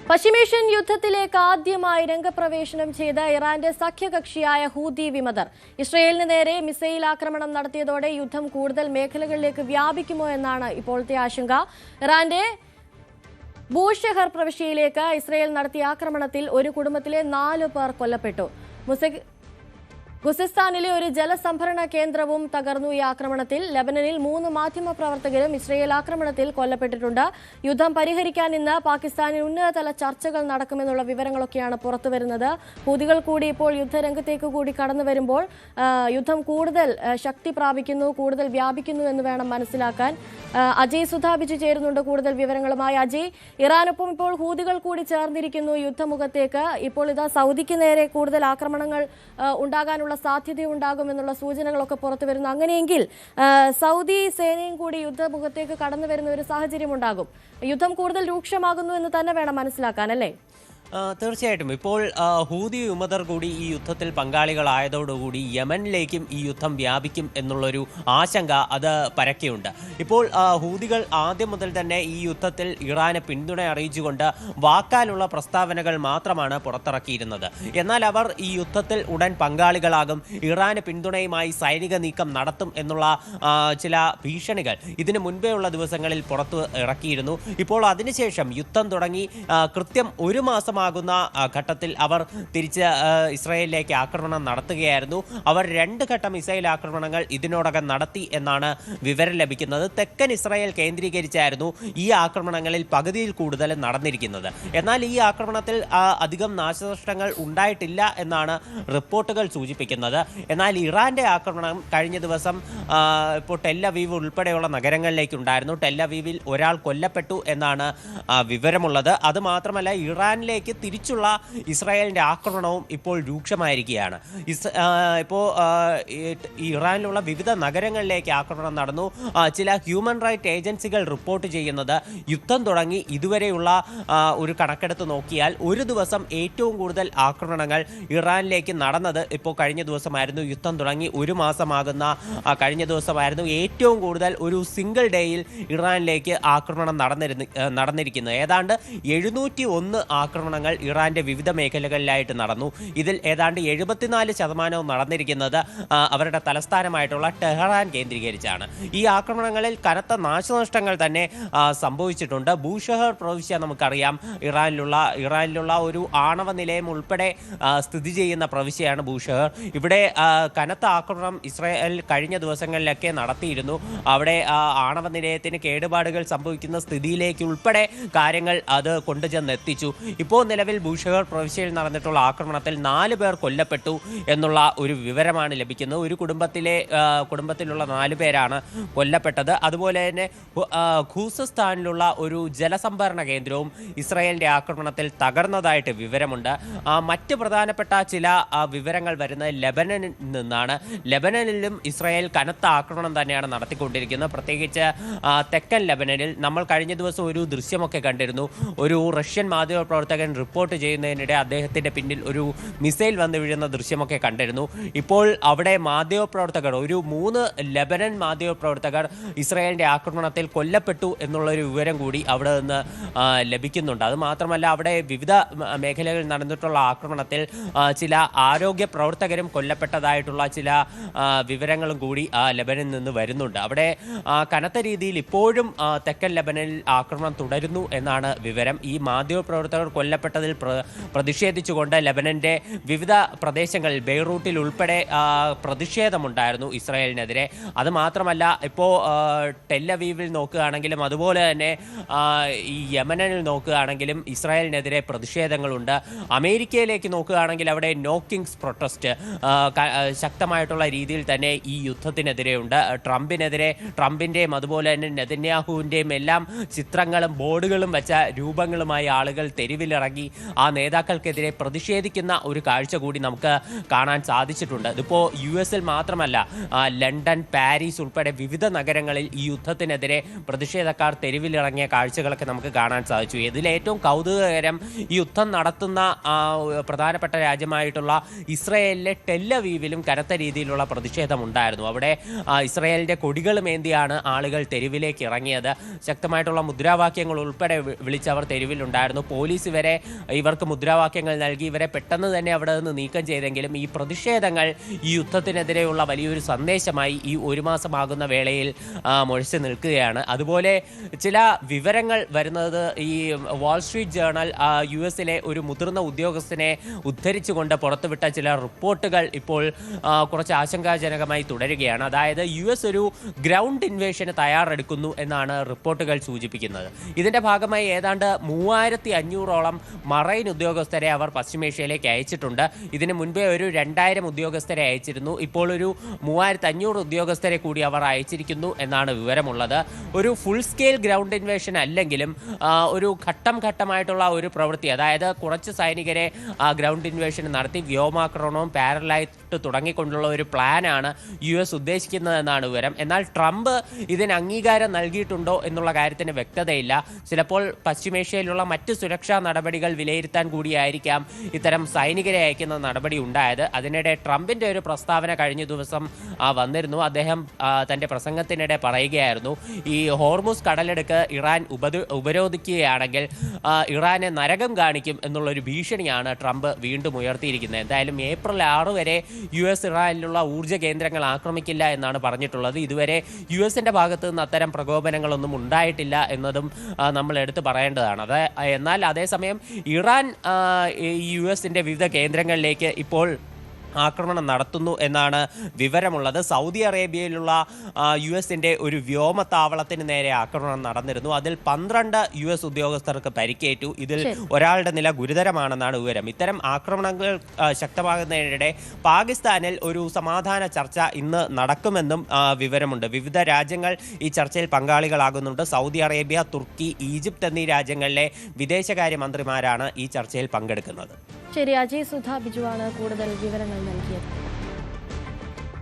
പശ്ചിമേഷ്യൻ യുദ്ധത്തിലേക്ക് ആദ്യമായി രംഗപ്രവേശനം ചെയ്ത ഇറാന്റെ സഖ്യകക്ഷിയായ ഹൂതി വിമതർ ഇസ്രയേലിന് നേരെ മിസൈൽ ആക്രമണം നടത്തിയതോടെ യുദ്ധം കൂടുതൽ മേഖലകളിലേക്ക് വ്യാപിക്കുമോ എന്നാണ് ഇപ്പോഴത്തെ ആശങ്ക. ഇറാന്റെ ബൂഷെഹർ പ്രവിശ്യയിലേക്ക് ഇസ്രയേൽ നടത്തിയ ആക്രമണത്തിൽ ഒരു കുടുംബത്തിലെ 4 പേർ കൊല്ലപ്പെട്ടു. ഖുസിസ്ഥാനിലെ ഒരു ജലസംഭരണ കേന്ദ്രവും തകർന്നു. ഈ ആക്രമണത്തിൽ ലെബനനിൽ 3 മാധ്യമപ്രവർത്തകരും ഇസ്രയേൽ ആക്രമണത്തിൽ കൊല്ലപ്പെട്ടിട്ടുണ്ട്. യുദ്ധം പരിഹരിക്കാൻ ഇന്ന് പാകിസ്ഥാനിൽ ഉന്നതതല ചർച്ചകൾ നടക്കുമെന്നുള്ള വിവരങ്ങളൊക്കെയാണ് പുറത്തുവരുന്നത്. ഹൂതികൾ കൂടി ഇപ്പോൾ യുദ്ധരംഗത്തേക്ക് കൂടി കടന്നു വരുമ്പോൾ യുദ്ധം കൂടുതൽ ശക്തി പ്രാപിക്കുന്നു, കൂടുതൽ വ്യാപിക്കുന്നു എന്ന് വേണം മനസ്സിലാക്കാൻ. അജയ് സുധാബിജു ചേരുന്നുണ്ട് കൂടുതൽ വിവരങ്ങളുമായി. അജയ്, ഇറാനൊപ്പം ഇപ്പോൾ ഹൂതികൾ കൂടി ചേർന്നിരിക്കുന്നു യുദ്ധമുഖത്തേക്ക്. ഇപ്പോൾ ഇതാ സൗദിക്ക് നേരെ കൂടുതൽ ആക്രമണങ്ങൾ ഉണ്ടാകാനുള്ള സാധ്യതയുണ്ടാകുമെന്നുള്ള സൂചനകളൊക്കെ പുറത്തു വരുന്നു. അങ്ങനെയെങ്കിൽ സൗദി സേനയും കൂടി യുദ്ധമുഖത്തേക്ക് കടന്നു വരുന്ന ഒരു സാഹചര്യം ഉണ്ടാകും. യുദ്ധം കൂടുതൽ രൂക്ഷമാകുന്നു എന്ന് തന്നെ വേണം മനസ്സിലാക്കാൻ, അല്ലേ? തീർച്ചയായിട്ടും ഇപ്പോൾ ഹൂതി വിമതർ കൂടി ഈ യുദ്ധത്തിൽ പങ്കാളികളായതോടുകൂടി യമനിലേക്കും ഈ യുദ്ധം വ്യാപിക്കും എന്നുള്ളൊരു ആശങ്ക അത് പരക്കെയുണ്ട്. ഇപ്പോൾ ഹൂതികൾ ആദ്യം മുതൽ തന്നെ ഈ യുദ്ധത്തിൽ ഇറാനെ പിന്തുണ അറിയിച്ചുകൊണ്ട് വാക്കാലുള്ള പ്രസ്താവനകൾ മാത്രമാണ് പുറത്തിറക്കിയിരുന്നത്. എന്നാൽ അവർ ഈ യുദ്ധത്തിൽ ഉടൻ പങ്കാളികളാകും, ഇറാന് പിന്തുണയുമായി സൈനിക നീക്കം നടത്തും എന്നുള്ള ചില ഭീഷണികൾ ഇതിനു മുൻപേ ഉള്ള ദിവസങ്ങളിൽ പുറത്തു ഇറക്കിയിരുന്നു. ഇപ്പോൾ അതിനുശേഷം യുദ്ധം തുടങ്ങി കൃത്യം ഒരു മാസം ഘട്ടത്തിൽ അവർ തിരിച്ച് ഇസ്രായേലിലേക്ക് ആക്രമണം നടത്തുകയായിരുന്നു. അവർ 2 ഘട്ട മിസൈൽ ആക്രമണങ്ങൾ ഇതിനോടകം നടത്തി എന്നാണ് വിവരം ലഭിക്കുന്നത്. തെക്കൻ ഇസ്രായേൽ കേന്ദ്രീകരിച്ചായിരുന്നു ഈ ആക്രമണങ്ങളിൽ പകുതിയിൽ കൂടുതൽ നടന്നിരിക്കുന്നത്. എന്നാൽ ഈ ആക്രമണത്തിൽ അധികം നാശനഷ്ടങ്ങൾ ഉണ്ടായിട്ടില്ല എന്നാണ് റിപ്പോർട്ടുകൾ സൂചിപ്പിക്കുന്നത്. എന്നാൽ ഇറാന്റെ ആക്രമണം കഴിഞ്ഞ ദിവസം ഇപ്പോൾ ടെല്ലവീവ് ഉൾപ്പെടെയുള്ള നഗരങ്ങളിലേക്കുണ്ടായിരുന്നു. ടെല്ലവീവിൽ ഒരാൾ കൊല്ലപ്പെട്ടു എന്നാണ് വിവരമുള്ളത്. അതുമാത്രമല്ല, ഇറാനിലേക്ക് തിരിച്ചുള്ള ഇസ്രായേലിന്റെ ആക്രമണവും ഇപ്പോൾ രൂക്ഷമായിരിക്കുകയാണ്. ഇപ്പോൾ ഇറാനിലുള്ള വിവിധ നഗരങ്ങളിലേക്ക് ആക്രമണം നടന്നു. ചില ഹ്യൂമൻ റൈറ്റ് ഏജൻസികൾ റിപ്പോർട്ട് ചെയ്യുന്നത് യുദ്ധം തുടങ്ങി ഇതുവരെയുള്ള ഒരു കണക്കെടുത്ത് നോക്കിയാൽ ഒരു ദിവസം ഏറ്റവും കൂടുതൽ ആക്രമണങ്ങൾ ഇറാനിലേക്ക് നടന്നത് ഇപ്പോൾ കഴിഞ്ഞ ദിവസമായിരുന്നു. യുദ്ധം തുടങ്ങി ഒരു മാസമാകുന്ന കഴിഞ്ഞ ദിവസമായിരുന്നു ഏറ്റവും കൂടുതൽ ഒരു സിംഗിൾ ഡേയിൽ ഇറാനിലേക്ക് ആക്രമണം നടന്നിരിക്കുന്നത്. ഏതാണ്ട് 701 ആക്രമണങ്ങൾ ഇറാന്റെ വിവിധ മേഖലകളിലായിട്ട് നടന്നു. ഇതിൽ ഏതാണ്ട് 74% നടന്നിരിക്കുന്നത് അവരുടെ തലസ്ഥാനമായിട്ടുള്ള ടെഹ്റാൻ കേന്ദ്രീകരിച്ചാണ്. ഈ ആക്രമണങ്ങളിൽ കനത്ത നാശനഷ്ടങ്ങൾ തന്നെ സംഭവിച്ചിട്ടുണ്ട്. ബൂഷെഹർ പ്രവിശ്യ നമുക്കറിയാം, ഇറാനിലുള്ള ഒരു ആണവ നിലയം ഉൾപ്പെടെ സ്ഥിതി ചെയ്യുന്ന പ്രവിശ്യയാണ് ബൂഷെഹർ. ഇവിടെ കനത്ത ആക്രമണം ഇസ്രായേൽ കഴിഞ്ഞ ദിവസങ്ങളിലൊക്കെ നടത്തിയിരുന്നു. അവിടെ ആണവ നിലയത്തിന് കേടുപാടുകൾ സംഭവിക്കുന്ന സ്ഥിതിയിലേക്ക് ഉൾപ്പെടെ കാര്യങ്ങൾ അത് കൊണ്ടുചെന്നെത്തിച്ചു. ഇപ്പോൾ നിലവിൽ ബൂഷെഹർ പ്രവിശ്യയിൽ നടന്നിട്ടുള്ള ആക്രമണത്തിൽ 4 പേർ കൊല്ലപ്പെട്ടു എന്നുള്ള ഒരു വിവരമാണ് ലഭിക്കുന്നത്. ഒരു കുടുംബത്തിലുള്ള 4 പേരാണ് കൊല്ലപ്പെട്ടത്. അതുപോലെ തന്നെ ഖുസിസ്ഥാനിലുള്ള ഒരു ജലസംഭരണ കേന്ദ്രവും ഇസ്രായേലിന്റെ ആക്രമണത്തിൽ തകർന്നതായിട്ട് വിവരമുണ്ട്. മറ്റ് പ്രധാനപ്പെട്ട ചില വിവരങ്ങൾ വരുന്നത് ലെബനനിൽ നിന്നാണ്. ലെബനനിലും ഇസ്രായേൽ കനത്ത ആക്രമണം തന്നെയാണ് നടത്തിക്കൊണ്ടിരിക്കുന്നത്. പ്രത്യേകിച്ച് തെക്കൻ ലെബനനിൽ നമ്മൾ കഴിഞ്ഞ ദിവസം ഒരു ദൃശ്യമൊക്കെ കണ്ടിരുന്നു. ഒരു റഷ്യൻ മാധ്യമപ്രവർത്തകൻ റിപ്പോർട്ട് ചെയ്യുന്നതിനിടെ അദ്ദേഹത്തിന്റെ പിന്നിൽ ഒരു മിസൈൽ വന്ന് വീഴുന്ന ദൃശ്യമൊക്കെ കണ്ടിരുന്നു. ഇപ്പോൾ അവിടെ മാധ്യമപ്രവർത്തകർ, ഒരു 3 ലെബനൻ മാധ്യമപ്രവർത്തകർ ഇസ്രായേലിന്റെ ആക്രമണത്തിൽ കൊല്ലപ്പെട്ടു എന്നുള്ളൊരു വിവരം കൂടി അവിടെ നിന്ന് ലഭിക്കുന്നുണ്ട്. അതുമാത്രമല്ല, അവിടെ വിവിധ മേഖലകളിൽ നടന്നിട്ടുള്ള ആക്രമണത്തിൽ ചില ആരോഗ്യ പ്രവർത്തകരും കൊല്ലപ്പെട്ടതായിട്ടുള്ള ചില വിവരങ്ങളും കൂടി ലെബനിൽ നിന്ന് വരുന്നുണ്ട്. അവിടെ കനത്ത രീതിയിൽ ഇപ്പോഴും തെക്കൻ ലെബനനിൽ ആക്രമണം തുടരുന്നു എന്നാണ് വിവരം. ഈ മാധ്യമപ്രവർത്തകർ കൊല്ലപ്പെട്ടതിൽ പ്രതിഷേധിച്ചുകൊണ്ട് ലെബനന്റെ വിവിധ പ്രദേശങ്ങളിൽ ബെയ്റൂട്ടിൽ ഉൾപ്പെടെ പ്രതിഷേധമുണ്ടായിരുന്നു ഇസ്രായേലിനെതിരെ. അതുമാത്രമല്ല, ഇപ്പോൾ ടെല്ലവീവിൽ നോക്കുകയാണെങ്കിലും അതുപോലെ തന്നെ ഈ യമനിൽ നോക്കുകയാണെങ്കിലും ഇസ്രായേലിനെതിരെ പ്രതിഷേധങ്ങളുണ്ട്. അമേരിക്കയിലേക്ക് നോക്കുകയാണെങ്കിൽ അവിടെ നോ കിങ്സ് പ്രൊട്ടസ്റ്റ് ശക്തമായിട്ടുള്ള രീതിയിൽ തന്നെ ഈ യുദ്ധത്തിനെതിരെയുണ്ട്. ട്രംപിന്റെയും അതുപോലെ തന്നെ നെതന്യാഹുവിന്റെയും എല്ലാം ചിത്രങ്ങളും ബോർഡുകളും വെച്ച രൂപങ്ങളുമായി ആളുകൾ തെരുവിലിറങ്ങി തെരുവിലിറങ്ങി ആ നേതാക്കൾക്കെതിരെ പ്രതിഷേധിക്കുന്ന ഒരു കാഴ്ച കൂടി നമുക്ക് കാണാൻ സാധിച്ചിട്ടുണ്ട്. ഇതിപ്പോൾ US-ൽ മാത്രമല്ല, ലണ്ടൻ, പാരീസ് ഉൾപ്പെടെ വിവിധ നഗരങ്ങളിൽ ഈ യുദ്ധത്തിനെതിരെ പ്രതിഷേധക്കാർ തെരുവിലിറങ്ങിയ കാഴ്ചകളൊക്കെ നമുക്ക് കാണാൻ സാധിച്ചു. ഇതിലേറ്റവും കൗതുകകരം ഈ യുദ്ധം നടത്തുന്ന പ്രധാനപ്പെട്ട രാജ്യമായിട്ടുള്ള ഇസ്രയേലിലെ ടെല്ലവീവിലും കനത്ത രീതിയിലുള്ള പ്രതിഷേധം ഉണ്ടായിരുന്നു. അവിടെ ഇസ്രയേലിൻ്റെ കൊടികളുമേന്തിയാണ് ആളുകൾ തെരുവിലേക്ക് ഇറങ്ങിയത്. ശക്തമായിട്ടുള്ള മുദ്രാവാക്യങ്ങൾ ഉൾപ്പെടെ വിളിച്ചവർ തെരുവിലുണ്ടായിരുന്നു. പോലീസ് ഇവർക്ക് മുദ്രാവാക്യങ്ങൾ നൽകി ഇവരെ പെട്ടെന്ന് തന്നെ അവിടെ നിന്ന് നീക്കം ചെയ്തെങ്കിലും ഈ പ്രതിഷേധങ്ങൾ ഈ യുദ്ധത്തിനെതിരെയുള്ള വലിയൊരു സന്ദേശമായി ഈ ഒരു മാസമാകുന്ന വേളയിൽ മുഴച്ചു നിൽക്കുകയാണ്. അതുപോലെ ചില വിവരങ്ങൾ വരുന്നത് ഈ വാൾസ്ട്രീറ്റ് ജേർണൽ US-ലെ ഒരു മുതിർന്ന ഉദ്യോഗസ്ഥനെ ഉദ്ധരിച്ചുകൊണ്ട് പുറത്തുവിട്ട ചില റിപ്പോർട്ടുകൾ ഇപ്പോൾ കുറച്ച് ആശങ്കാജനകമായി തുടരുകയാണ്. അതായത് US ഒരു ഗ്രൗണ്ട് ഇൻവേഷന് തയ്യാറെടുക്കുന്നു എന്നാണ് റിപ്പോർട്ടുകൾ സൂചിപ്പിക്കുന്നത്. ഇതിന്റെ ഭാഗമായി ഏതാണ്ട് 3500ഓളം മറൈൻ ഉദ്യോഗസ്ഥരെ അവർ പശ്ചിമേഷ്യയിലേക്ക് അയച്ചിട്ടുണ്ട്. ഇതിന് മുൻപേ ഒരു 2000 ഉദ്യോഗസ്ഥരെ അയച്ചിരുന്നു. ഇപ്പോൾ ഒരു 3500 ഉദ്യോഗസ്ഥരെ കൂടി അവർ അയച്ചിരിക്കുന്നു എന്നാണ് വിവരമുള്ളത്. ഒരു ഫുൾ സ്കെയിൽ ഗ്രൗണ്ട് ഇൻവേഷൻ അല്ലെങ്കിലും ഒരു ഘട്ടമായിട്ടുള്ള ഒരു പ്രവൃത്തി, അതായത് കുറച്ച് സൈനികരെ ഗ്രൗണ്ട് ഇൻവേഷൻ നടത്തി വ്യോമാക്രമണവും പാരലൈറ്റ് തുടങ്ങിക്കൊണ്ടുള്ള ഒരു പ്ലാനാണ് US ഉദ്ദേശിക്കുന്നതെന്നാണ് വിവരം. എന്നാൽ ട്രംപ് ഇതിന് അംഗീകാരം നൽകിയിട്ടുണ്ടോ എന്നുള്ള കാര്യത്തിന് വ്യക്തതയില്ല. ചിലപ്പോൾ പശ്ചിമേഷ്യയിലുള്ള മറ്റ് സുരക്ഷാ നടപടികൾ വിലയിരുത്താൻ കൂടിയായിരിക്കാം ഇത്തരം സൈനികരെ അയക്കുന്ന നടപടി ഉണ്ടായത്. അതിനിടെ ട്രംപിന്റെ ഒരു പ്രസ്താവന കഴിഞ്ഞ ദിവസം വന്നിരുന്നു. അദ്ദേഹം തന്റെ പ്രസംഗത്തിനിടെ പറയുകയായിരുന്നു, ഈ ഹോർമുസ് കടലെടുക്ക് ഇറാൻ ഉപരോധിക്കുകയാണെങ്കിൽ ഇറാനെ നരകം കാണിക്കും എന്നുള്ളൊരു ഭീഷണിയാണ് ട്രംപ് വീണ്ടും ഉയർത്തിയിരിക്കുന്നത്. എന്തായാലും ഏപ്രിൽ 6 വരെ US ഇറാനിലുള്ള ഊർജ്ജ കേന്ദ്രങ്ങൾ ആക്രമിക്കില്ല എന്നാണ് പറഞ്ഞിട്ടുള്ളത്. ഇതുവരെ US-ന്റെ ഭാഗത്ത് നിന്ന് അത്തരം പ്രകോപനങ്ങളൊന്നും ഉണ്ടായിട്ടില്ല എന്നതും നമ്മൾ എടുത്തു പറയേണ്ടതാണ്. എന്നാൽ അതേസമയം ഇറാൻ US-ന്റെ വിവിധ കേന്ദ്രങ്ങളിലേക്ക് ഇപ്പോൾ ആക്രമണം നടത്തുന്നു എന്നാണ് വിവരമുള്ളത്. സൗദി അറേബ്യയിലുള്ള US-ന്റെ ഒരു വ്യോമത്താവളത്തിന് നേരെ ആക്രമണം നടന്നിരുന്നു. അതിൽ 12 US ഉദ്യോഗസ്ഥർക്ക് പരിക്കേറ്റു. ഇതിൽ ഒരാളുടെ നില ഗുരുതരമാണെന്നാണ് വിവരം. ഇത്തരം ആക്രമണങ്ങൾ ശക്തമാകുന്നതിനിടെ പാകിസ്ഥാനിൽ ഒരു സമാധാന ചർച്ച ഇന്ന് നടക്കുമെന്നും വിവരമുണ്ട്. വിവിധ രാജ്യങ്ങൾ ഈ ചർച്ചയിൽ പങ്കാളികളാകുന്നുണ്ട്. സൗദി അറേബ്യ, തുർക്കി, ഈജിപ്ത് എന്നീ രാജ്യങ്ങളിലെ വിദേശകാര്യമന്ത്രിമാരാണ് ഈ ചർച്ചയിൽ പങ്കെടുക്കുന്നത്. ശരി, അജയ് സുധ ബിജുവാണ് കൂടുതൽ വിവരങ്ങൾ നൽകിയത്.